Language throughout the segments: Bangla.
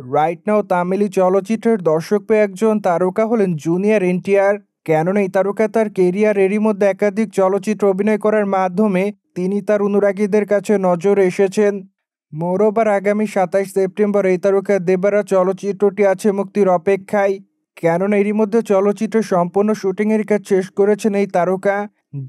রাইট নাও তামিলি চলচ্চিত্রের দর্শক পেয়ে একজন তারকা হলেন জুনিয়র এনটিআর। কেননা এই তারকা তার কেরিয়ার এরই মধ্যে একাধিক চলচ্চিত্র অভিনয় করার মাধ্যমে তিনি তার অনুরাগীদের কাছে নজরে এসেছেন। মোরওভার আগামী 27 সেপ্টেম্বর এই তারকা দেবারা চলচ্চিত্রটি আছে মুক্তির অপেক্ষায়। কেননা এরই মধ্যে চলচ্চিত্রের সম্পূর্ণ শুটিংয়ের কাজ শেষ করেছেন এই তারকা,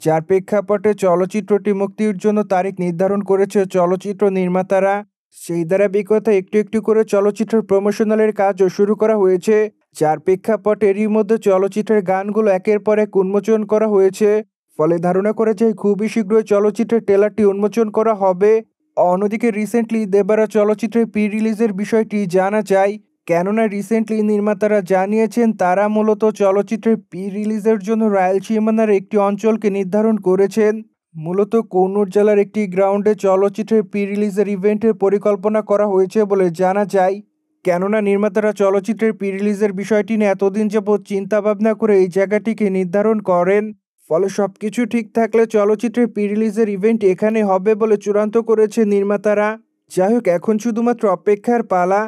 যার প্রেক্ষাপটে চলচ্চিত্রটি মুক্তির জন্য তারিখ নির্ধারণ করেছে চলচ্চিত্র নির্মাতারা। সেই ধারাবাহিকতায় একটু একটু করে চলচ্চিত্রের প্রমোশনালের কাজও শুরু করা হয়েছে, যার প্রেক্ষাপটে এরই মধ্যে চলচ্চিত্রের গানগুলো একের পর এক উন্মোচন করা হয়েছে। ফলে ধারণা করা যায় খুবই শীঘ্রই চলচ্চিত্রের ট্রেলারটি উন্মোচন করা হবে। অন্যদিকে রিসেন্টলি দেবারা চলচ্চিত্রের প্রি রিলিজের বিষয়টি জানা যায়। কেননা রিসেন্টলি নির্মাতারা জানিয়েছেন তারা মূলত চলচ্চিত্রের প্রি রিলিজের জন্য রায়লসীমানার একটি অঞ্চলকে নির্ধারণ করেছেন। মূলত কন্নূর জেলার একটি গ্রাউন্ডে চলচ্চিত্রের প্রি রিলিজের ইভেন্টের পরিকল্পনা করা হয়েছে বলে জানা যায়। কেননা নির্মাতারা চলচ্চিত্রের প্রি রিলিজের বিষয়টি নিয়ে এতদিন যাবৎ চিন্তাভাবনা করে এই জায়গাটিকে নির্ধারণ করেন। ফলে সবকিছু ঠিক থাকলে চলচ্চিত্রের প্রি রিলিজের ইভেন্ট এখানে হবে বলে চূড়ান্ত করেছে নির্মাতারা। যাই হোক, এখন শুধুমাত্র অপেক্ষার পালা।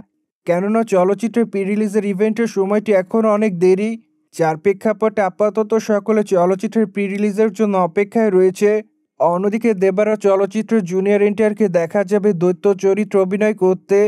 কেননা চলচ্চিত্রের প্রি রিলিজের ইভেন্টের সময়টি এখনও অনেক দেরি, যার প্রেক্ষাপটে আপাতত সকলে চলচ্চিত্রের প্রি রিলিজের জন্য অপেক্ষায় রয়েছে। অন্যদিকে দেবারা চলচ্চিত্রের জুনিয়র এনটিআরকে দেখা যাবে দৈত্য চরিত্র অভিনয় করতে।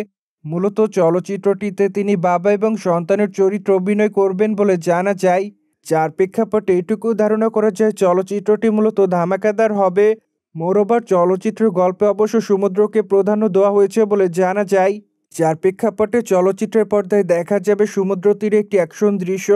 মূলত চলচ্চিত্রটিতে তিনি বাবা এবং সন্তানের চরিত্র অভিনয় করবেন বলে জানা যায়, যার প্রেক্ষাপটে এটুকু ধারণা করা যায় চলচ্চিত্রটি মূলত ধামাকাদার হবে। মোরওভার চলচ্চিত্রের গল্পে অবশ্য সমুদ্রকে প্রাধান্য দেওয়া হয়েছে বলে জানা যায়, যার প্রেক্ষাপটে চলচ্চিত্রের পর্দায় দেখা যাবে সমুদ্র তীরে একটি অ্যাকশন দৃশ্য।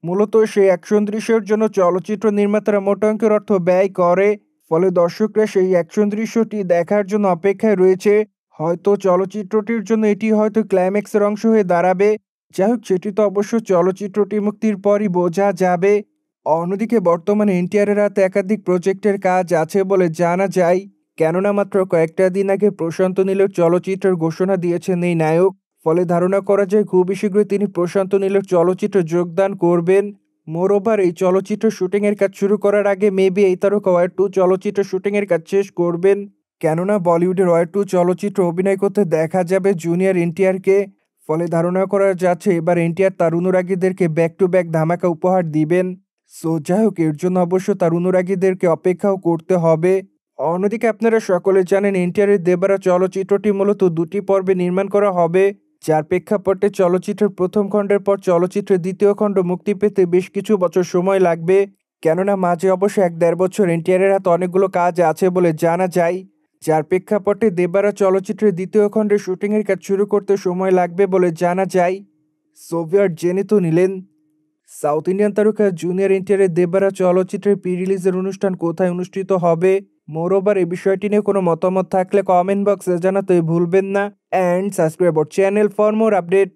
মূলত সেই অ্যাকশন দৃশ্যের জন্য চলচ্চিত্র নির্মাতারা মোটা অঙ্কের অর্থ ব্যয় করে। ফলে দর্শকরা সেই অ্যাকশন দৃশ্যটি দেখার জন্য অপেক্ষায় রয়েছে। হয়তো চলচ্চিত্রটির জন্য এটি হয়তো ক্লাইম্যাক্সের অংশ হয়ে দাঁড়াবে। যাই হোক, সেটি তো অবশ্য চলচ্চিত্রটি মুক্তির পরই বোঝা যাবে। অন্যদিকে বর্তমানে এনটিআরের হাতে একাধিক প্রজেক্টের কাজ আছে বলে জানা যায়। কেননা মাত্র কয়েকটা দিন আগে প্রশান্ত নীলের চলচ্চিত্রের ঘোষণা দিয়েছেন এই নায়ক। ফলে ধারণা করা যায় খুবই শীঘ্রই তিনি প্রশান্ত নীলের চলচ্চিত্রে যোগদান করবেন। মোরওভার এই চলচ্চিত্রের শুটিংয়ের কাজ শুরু করার আগে মেবি এই তারকা ওয়ার 2 চলচ্চিত্রের শুটিংয়ের কাজ শেষ করবেন। কেননা বলিউডের ওয়ার 2 চলচ্চিত্র অভিনয় করতে দেখা যাবে জুনিয়র এনটিআরকে। ফলে ধারণা করা যাচ্ছে এবার এনটিআর তার অনুরাগীদেরকে ব্যাক টু ব্যাক ধামাকা উপহার দিবেন। সো যাই হোক, এর জন্য অবশ্য তার অনুরাগীদেরকে অপেক্ষাও করতে হবে। অন্যদিকে আপনারা সকলে জানেন এনটিআরের দেবারা চলচ্চিত্রটি মূলত 2টি পর্বে নির্মাণ করা হবে, যার প্রেক্ষাপটে চলচ্চিত্রের প্রথম খণ্ডের পর চলচ্চিত্রের দ্বিতীয় খণ্ড মুক্তি পেতে বেশ কিছু বছর সময় লাগবে। কেননা মাঝে অবশ্য 1-1.5 বছর এনটিআরের হাতে অনেকগুলো কাজ আছে বলে জানা যায়, যার প্রেক্ষাপটে দেবারা চলচ্চিত্রের দ্বিতীয় খণ্ডের শুটিংয়ের কাজ শুরু করতে সময় লাগবে বলে জানা যায়। সোভিয়েট জেনে তো নিলেন। সাউথ ইন্ডিয়ান তারকা জুনিয়র এনটিআরের দেবারা চলচ্চিত্রের প্রি রিলিজের অনুষ্ঠান কোথায় অনুষ্ঠিত হবে? মোরওভার এই বিষয়টি নিয়ে কোনো মতামত থাকলে কমেন্ট বক্সে জানাতে ভুলবেন না। And subscribe our channel for more update.